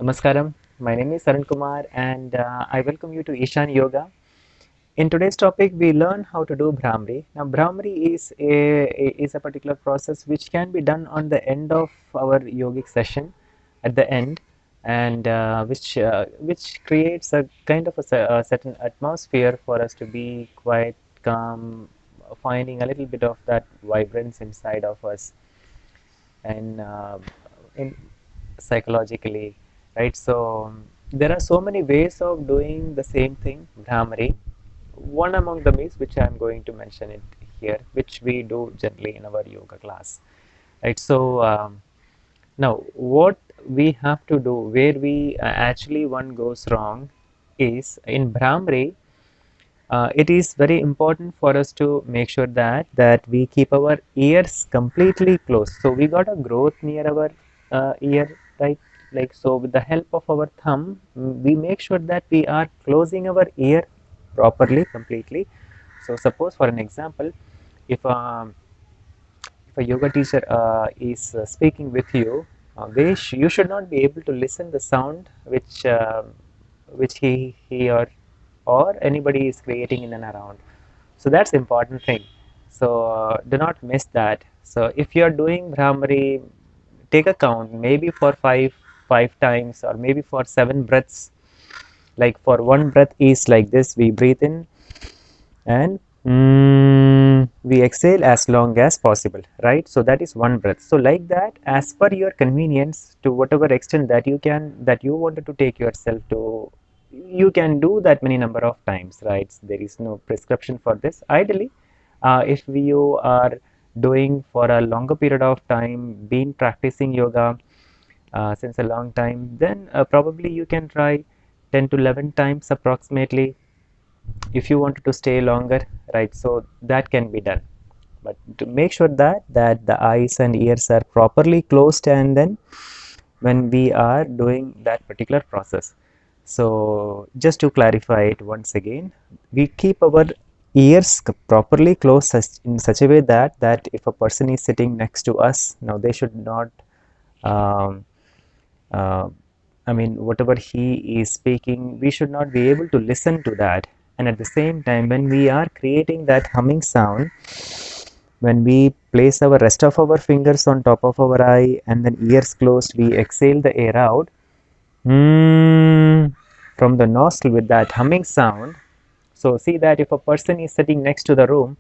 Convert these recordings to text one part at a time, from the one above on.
Namaskaram. My name is Arun and I welcome you to Ishan Yoga. In today's topic, we learn how to do Bhramari. Now, Bhramari is a particular process which can be done on the end of our yogic session, at the end, and which creates a kind of a certain atmosphere for us to be quite calm, finding a little bit of that vibrance inside of us, and in psychologically, right? So there are so many ways of doing the same thing, Bhramari. One among them is which I am going to mention it here, which we do generally in our yoga class, right? So now what we have to do, where we actually one goes wrong, is in Bhramari. It is very important for us to make sure that we keep our ears completely closed. So we got a growth near our ear, right? Like so, with the help of our thumb, we make sure that we are closing our ear properly, completely. So suppose, for an example, if if a yoga teacher is speaking with you, you should not be able to listen the sound which he or anybody is creating in and around. So that's the important thing. So do not miss that. So if you are doing Bhramari, take a count, maybe for five times, or maybe for 7 breaths. Like for one breath is like this: we breathe in and we exhale as long as possible, right? So that is one breath. So like that, as per your convenience, to whatever extent that you wanted to take yourself to, you can do that many number of times, right? There is no prescription for this. Ideally, if you are doing for a longer period of time, been practicing yoga since a long time, then probably you can try 10 to 11 times approximately if you wanted to stay longer, right? So that can be done, but to make sure that the eyes and ears are properly closed, and then when we are doing that particular process. So just to clarify it once again, we keep our ears properly closed in such a way that if a person is sitting next to us, now they should not um, uh, I mean, whatever he is speaking, we should not be able to listen to that. And at the same time, when we are creating that humming sound, when we place our rest of our fingers on top of our eye and then ears closed, we exhale the air out from the nostril with that humming sound. So see that if a person is sitting next to the room,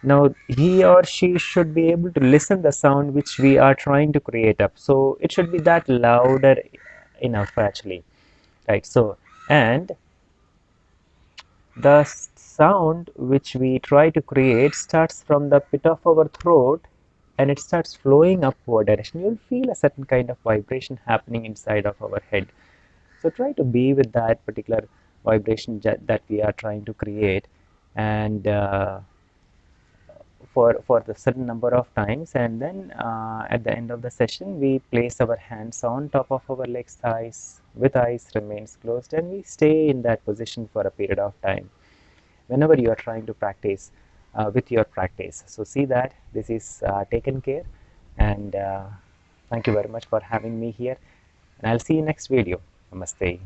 now he or she should be able to listen the sound which we are trying to create up. So it should be that louder enough actually, right? So and the sound which we try to create starts from the pit of our throat and it starts flowing upward direction. You'll feel a certain kind of vibration happening inside of our head. So try to be with that particular vibration that we are trying to create, and for the certain number of times, and then at the end of the session we place our hands on top of our legs, thighs, with eyes remains closed, and we stay in that position for a period of time whenever you are trying to practice with your practice. So see that this is taken care, and thank you very much for having me here, and I'll see you next video. Namaste.